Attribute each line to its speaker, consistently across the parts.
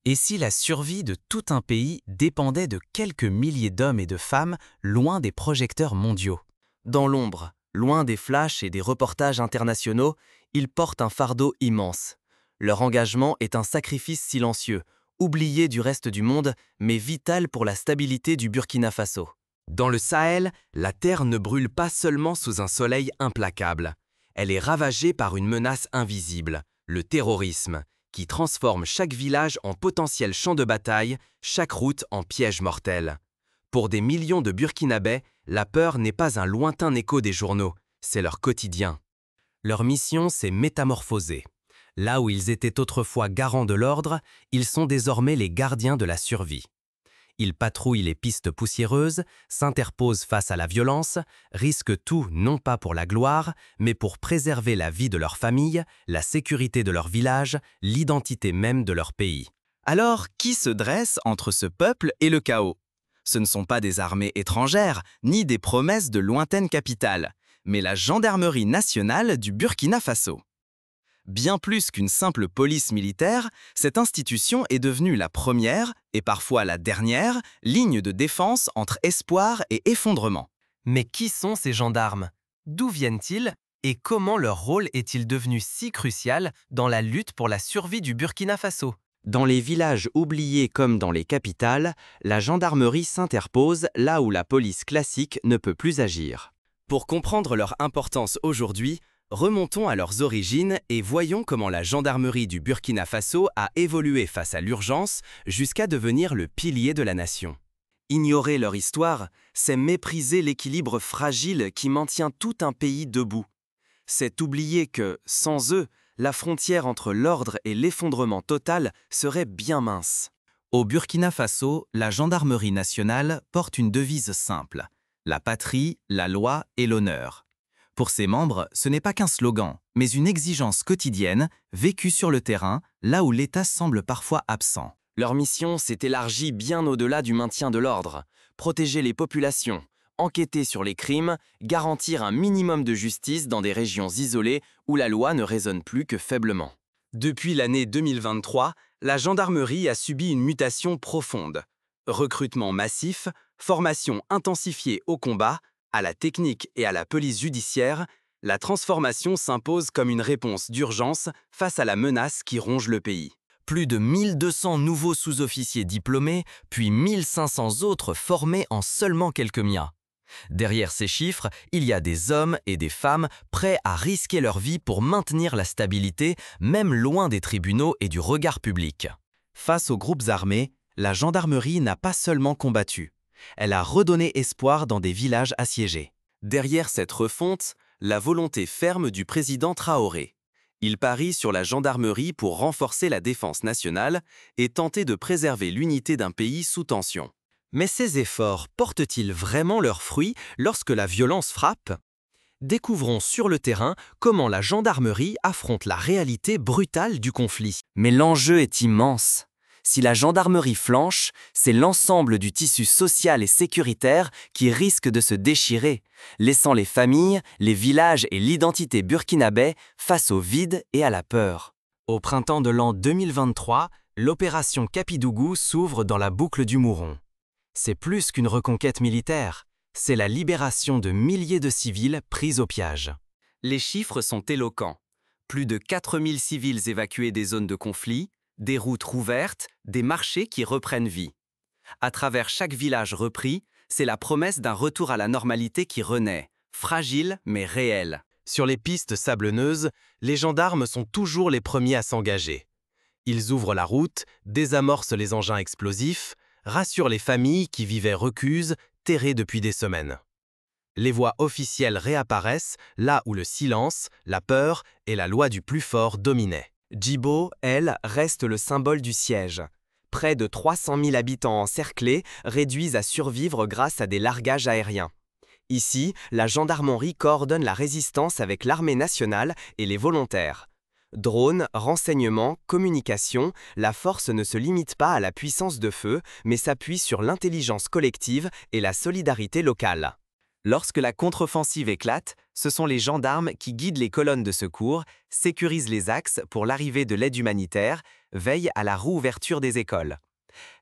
Speaker 1: Et si la survie de tout un pays dépendait de quelques milliers d'hommes et de femmes loin des projecteurs mondiaux?
Speaker 2: Dans l'ombre, loin des flashs et des reportages internationaux, ils portent un fardeau immense. Leur engagement est un sacrifice silencieux, oublié du reste du monde, mais vital pour la stabilité du Burkina Faso.
Speaker 3: Dans le Sahel, la terre ne brûle pas seulement sous un soleil implacable. Elle est ravagée par une menace invisible, le terrorisme, qui transforme chaque village en potentiel champ de bataille, chaque route en piège mortel. Pour des millions de Burkinabés, la peur n'est pas un lointain écho des journaux, c'est leur quotidien.
Speaker 1: Leur mission s'est métamorphosée. Là où ils étaient autrefois garants de l'ordre, ils sont désormais les gardiens de la survie. Ils patrouillent les pistes poussiéreuses, s'interposent face à la violence, risquent tout non pas pour la gloire, mais pour préserver la vie de leur famille, la sécurité de leur village, l'identité même de leur pays.
Speaker 2: Alors, qui se dresse entre ce peuple et le chaos? Ce ne sont pas des armées étrangères, ni des promesses de lointaines capitales, mais la gendarmerie nationale du Burkina Faso. Bien plus qu'une simple police militaire, cette institution est devenue la première, et parfois la dernière, ligne de défense entre espoir et effondrement.
Speaker 1: Mais qui sont ces gendarmes? D'où viennent-ils? Et comment leur rôle est-il devenu si crucial dans la lutte pour la survie du Burkina Faso?
Speaker 2: Dans les villages oubliés comme dans les capitales, la gendarmerie s'interpose là où la police classique ne peut plus agir. Pour comprendre leur importance aujourd'hui, remontons à leurs origines et voyons comment la gendarmerie du Burkina Faso a évolué face à l'urgence jusqu'à devenir le pilier de la nation. Ignorer leur histoire, c'est mépriser l'équilibre fragile qui maintient tout un pays debout. C'est oublier que, sans eux, la frontière entre l'ordre et l'effondrement total serait bien mince. Au Burkina Faso, la gendarmerie nationale porte une devise simple: la patrie, la loi et l'honneur. Pour ses membres, ce n'est pas qu'un slogan, mais une exigence quotidienne, vécue sur le terrain, là où l'État semble parfois absent. Leur mission s'est élargie bien au-delà du maintien de l'ordre: protéger les populations, enquêter sur les crimes, garantir un minimum de justice dans des régions isolées où la loi ne résonne plus que faiblement. Depuis l'année 2023, la gendarmerie a subi une mutation profonde. Recrutement massif, formation intensifiée au combat, à la technique et à la police judiciaire, la transformation s'impose comme une réponse d'urgence face à la menace qui ronge le pays.
Speaker 1: Plus de 1200 nouveaux sous-officiers diplômés, puis 1500 autres formés en seulement quelques mois. Derrière ces chiffres, il y a des hommes et des femmes prêts à risquer leur vie pour maintenir la stabilité, même loin des tribunaux et du regard public.
Speaker 2: Face aux groupes armés, la gendarmerie n'a pas seulement combattu. Elle a redonné espoir dans des villages assiégés. Derrière cette refonte, la volonté ferme du président Traoré. Il parie sur la gendarmerie pour renforcer la défense nationale et tenter de préserver l'unité d'un pays sous tension.
Speaker 1: Mais ces efforts portent-ils vraiment leurs fruits lorsque la violence frappe? Découvrons sur le terrain comment la gendarmerie affronte la réalité brutale du conflit.
Speaker 2: Mais l'enjeu est immense. Si la gendarmerie flanche, c'est l'ensemble du tissu social et sécuritaire qui risque de se déchirer, laissant les familles, les villages et l'identité burkinabé face au vide et à la peur.
Speaker 1: Au printemps de l'an 2023, l'opération Capidougou s'ouvre dans la boucle du Mouron. C'est plus qu'une reconquête militaire, c'est la libération de milliers de civils pris au piège.
Speaker 2: Les chiffres sont éloquents. Plus de 4000 civils évacués des zones de conflit, des routes rouvertes, des marchés qui reprennent vie. À travers chaque village repris, c'est la promesse d'un retour à la normalité qui renaît, fragile mais réelle.
Speaker 1: Sur les pistes sablonneuses, les gendarmes sont toujours les premiers à s'engager. Ils ouvrent la route, désamorcent les engins explosifs, rassurent les familles qui vivaient recluses, terrées depuis des semaines. Les voix officielles réapparaissent là où le silence, la peur et la loi du plus fort dominaient.
Speaker 2: Djibo, elle, reste le symbole du siège. Près de 300 000 habitants encerclés réduits à survivre grâce à des largages aériens. Ici, la gendarmerie coordonne la résistance avec l'armée nationale et les volontaires. Drones, renseignements, communication, la force ne se limite pas à la puissance de feu, mais s'appuie sur l'intelligence collective et la solidarité locale. Lorsque la contre-offensive éclate, Ce sont les gendarmes qui guident les colonnes de secours, sécurisent les axes pour l'arrivée de l'aide humanitaire, veillent à la réouverture des écoles.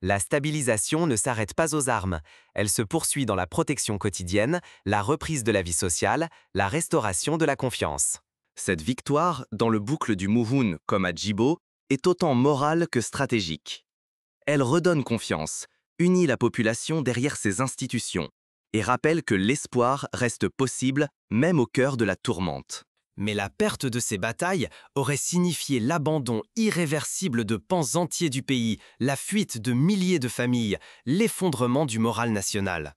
Speaker 2: La stabilisation ne s'arrête pas aux armes, elle se poursuit dans la protection quotidienne, la reprise de la vie sociale, la restauration de la confiance. Cette victoire, dans le boucle du Mouhoun comme à Djibo, est autant morale que stratégique. Elle redonne confiance, unit la population derrière ses institutions et rappelle que l'espoir reste possible même au cœur de la tourmente.
Speaker 1: Mais la perte de ces batailles aurait signifié l'abandon irréversible de pans entiers du pays, la fuite de milliers de familles, l'effondrement du moral national.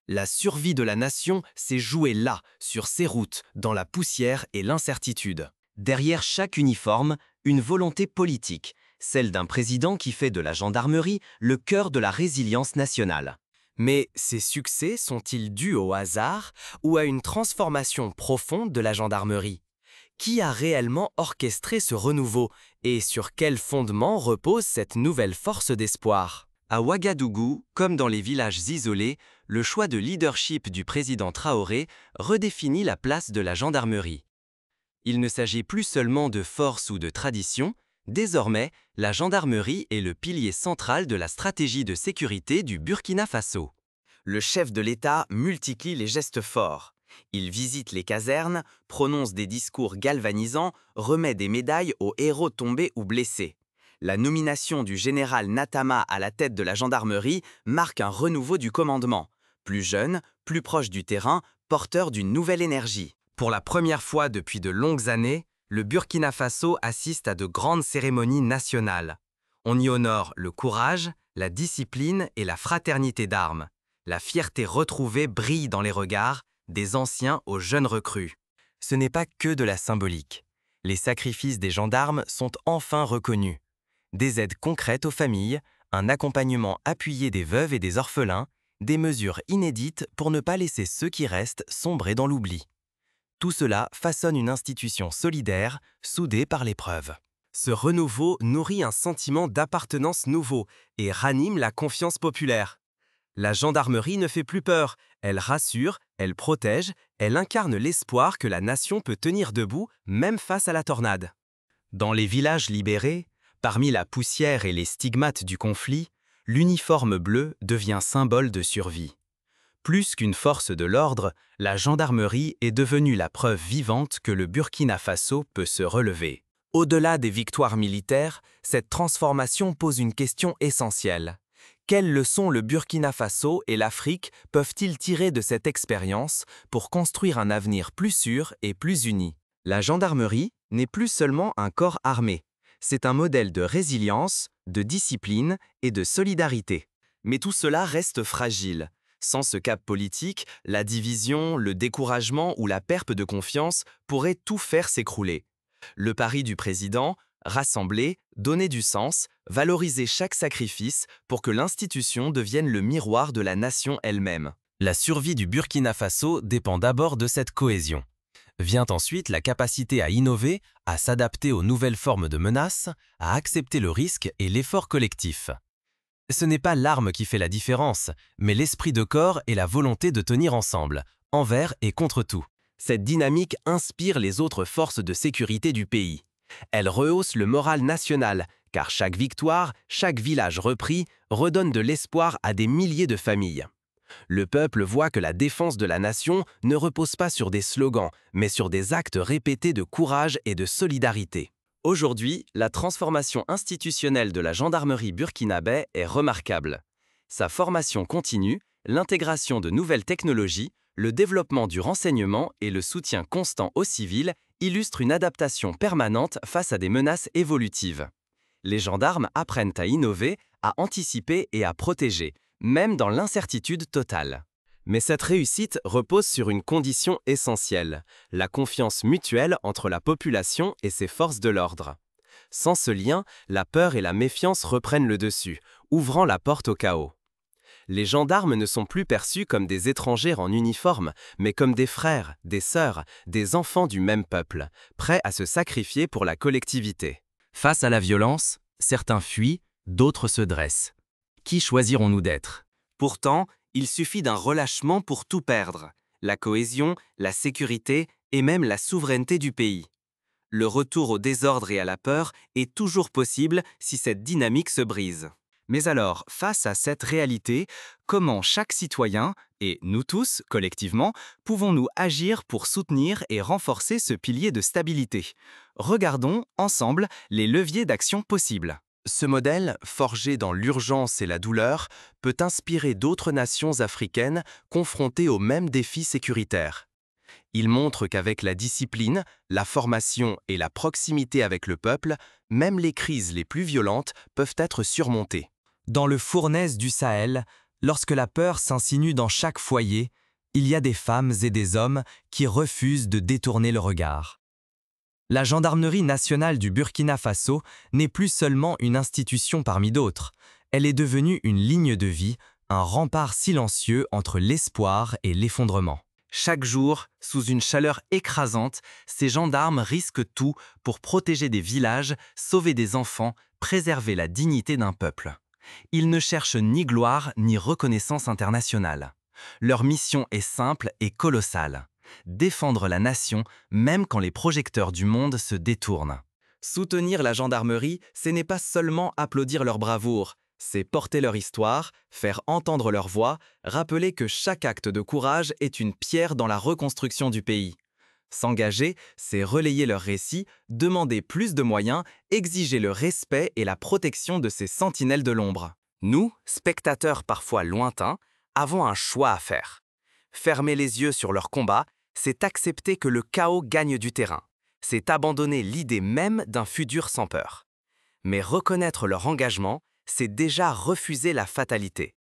Speaker 1: La survie de la nation s'est jouée là, sur ces routes, dans la poussière et l'incertitude.
Speaker 2: Derrière chaque uniforme, une volonté politique, celle d'un président qui fait de la gendarmerie le cœur de la résilience nationale.
Speaker 1: Mais ces succès sont-ils dus au hasard ou à une transformation profonde de la gendarmerie? Qui a réellement orchestré ce renouveau et sur quel fondement repose cette nouvelle force d'espoir?
Speaker 2: À Ouagadougou, comme dans les villages isolés, le choix de leadership du président Traoré redéfinit la place de la gendarmerie. Il ne s'agit plus seulement de force ou de tradition, désormais, la gendarmerie est le pilier central de la stratégie de sécurité du Burkina Faso.
Speaker 3: Le chef de l'État multiplie les gestes forts. Il visite les casernes, prononce des discours galvanisants, remet des médailles aux héros tombés ou blessés. La nomination du général Natama à la tête de la gendarmerie marque un renouveau du commandement. Plus jeune, plus proche du terrain, porteur d'une nouvelle énergie.
Speaker 1: Pour la première fois depuis de longues années, le Burkina Faso assiste à de grandes cérémonies nationales. On y honore le courage, la discipline et la fraternité d'armes. La fierté retrouvée brille dans les regards, des anciens aux jeunes recrues. Ce n'est pas que de la symbolique. Les sacrifices des gendarmes sont enfin reconnus. Des aides concrètes aux familles, un accompagnement appuyé des veuves et des orphelins, des mesures inédites pour ne pas laisser ceux qui restent sombrer dans l'oubli. Tout cela façonne une institution solidaire, soudée par l'épreuve. Ce renouveau nourrit un sentiment d'appartenance nouveau et ranime la confiance populaire. La gendarmerie ne fait plus peur, elle rassure, elle protège, elle incarne l'espoir que la nation peut tenir debout même face à la tornade. Dans les villages libérés, parmi la poussière et les stigmates du conflit, l'uniforme bleu devient symbole de survie. Plus qu'une force de l'ordre, la gendarmerie est devenue la preuve vivante que le Burkina Faso peut se relever. Au-delà des victoires militaires, cette transformation pose une question essentielle. Quelles leçons le Burkina Faso et l'Afrique peuvent-ils tirer de cette expérience pour construire un avenir plus sûr et plus uni?
Speaker 2: La gendarmerie n'est plus seulement un corps armé. C'est un modèle de résilience, de discipline et de solidarité.
Speaker 3: Mais tout cela reste fragile. Sans ce cap politique, la division, le découragement ou la perte de confiance pourraient tout faire s'écrouler. Le pari du président, rassembler, donner du sens, valoriser chaque sacrifice pour que l'institution devienne le miroir de la nation elle-même.
Speaker 1: La survie du Burkina Faso dépend d'abord de cette cohésion. Vient ensuite la capacité à innover, à s'adapter aux nouvelles formes de menaces, à accepter le risque et l'effort collectif. Ce n'est pas l'arme qui fait la différence, mais l'esprit de corps et la volonté de tenir ensemble, envers et contre tout. Cette dynamique inspire les autres forces de sécurité du pays. Elle rehausse le moral national, car chaque victoire, chaque village repris, redonne de l'espoir à des milliers de familles. Le peuple voit que la défense de la nation ne repose pas sur des slogans, mais sur des actes répétés de courage et de solidarité.
Speaker 3: Aujourd'hui, la transformation institutionnelle de la gendarmerie burkinabé est remarquable. Sa formation continue, l'intégration de nouvelles technologies, le développement du renseignement et le soutien constant aux civils illustrent une adaptation permanente face à des menaces évolutives. Les gendarmes apprennent à innover, à anticiper et à protéger, même dans l'incertitude totale. Mais cette réussite repose sur une condition essentielle, la confiance mutuelle entre la population et ses forces de l'ordre. Sans ce lien, la peur et la méfiance reprennent le dessus, ouvrant la porte au chaos. Les gendarmes ne sont plus perçus comme des étrangers en uniforme, mais comme des frères, des sœurs, des enfants du même peuple, prêts à se sacrifier pour la collectivité. Face à la violence, certains fuient, d'autres se dressent. Qui choisirons-nous d'être? Pourtant, il suffit d'un relâchement pour tout perdre. La cohésion, la sécurité
Speaker 2: et même la souveraineté du pays. Le retour au désordre et à la peur est toujours possible si cette dynamique se brise. Mais alors, face à cette réalité, comment chaque citoyen, et nous tous, collectivement, pouvons-nous agir pour soutenir et renforcer ce pilier de stabilité? Regardons ensemble les leviers d'action possibles.
Speaker 3: Ce modèle, forgé dans l'urgence et la douleur, peut inspirer d'autres nations africaines confrontées aux mêmes défis sécuritaires. Il montre qu'avec la discipline, la formation et la proximité avec le peuple, même les crises les plus violentes peuvent être surmontées.
Speaker 1: Dans le fournaise du Sahel, lorsque la peur s'insinue dans chaque foyer, il y a des femmes et des hommes qui refusent de détourner le regard. La gendarmerie nationale du Burkina Faso n'est plus seulement une institution parmi d'autres, elle est devenue une ligne de vie, un rempart silencieux entre l'espoir et l'effondrement.
Speaker 2: Chaque jour, sous une chaleur écrasante, ces gendarmes risquent tout pour protéger des villages, sauver des enfants, préserver la dignité d'un peuple. Ils ne cherchent ni gloire ni reconnaissance internationale. Leur mission est simple et colossale: défendre la nation même quand les projecteurs du monde se détournent. Soutenir la gendarmerie, ce n'est pas seulement applaudir leur bravoure, c'est porter leur histoire, faire entendre leur voix, rappeler que chaque acte de courage est une pierre dans la reconstruction du pays. S'engager, c'est relayer leurs récits, demander plus de moyens, exiger le respect et la protection de ces sentinelles de l'ombre. Nous, spectateurs parfois lointains, avons un choix à faire. Fermer les yeux sur leur combat, c'est accepter que le chaos gagne du terrain. C'est abandonner l'idée même d'un futur sans peur. Mais reconnaître leur engagement, c'est déjà refuser la fatalité.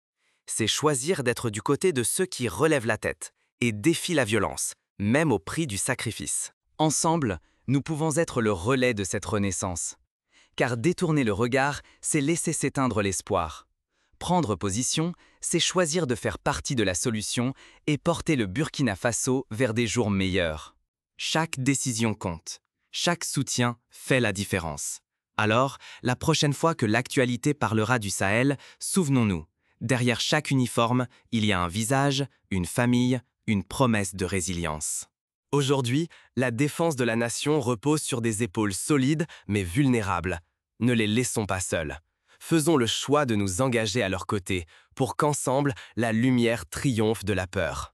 Speaker 2: C'est choisir d'être du côté de ceux qui relèvent la tête et défient la violence, même au prix du sacrifice. Ensemble, nous pouvons être le relais de cette renaissance. Car détourner le regard, c'est laisser s'éteindre l'espoir. Prendre position, c'est choisir de faire partie de la solution et porter le Burkina Faso vers des jours meilleurs. Chaque décision compte. Chaque soutien fait la différence. Alors, la prochaine fois que l'actualité parlera du Sahel, souvenons-nous, derrière chaque uniforme, il y a un visage, une famille, une promesse de résilience. Aujourd'hui, la défense de la nation repose sur des épaules solides mais vulnérables. Ne les laissons pas seuls. Faisons le choix de nous engager à leur côté pour qu'ensemble, la lumière triomphe de la peur.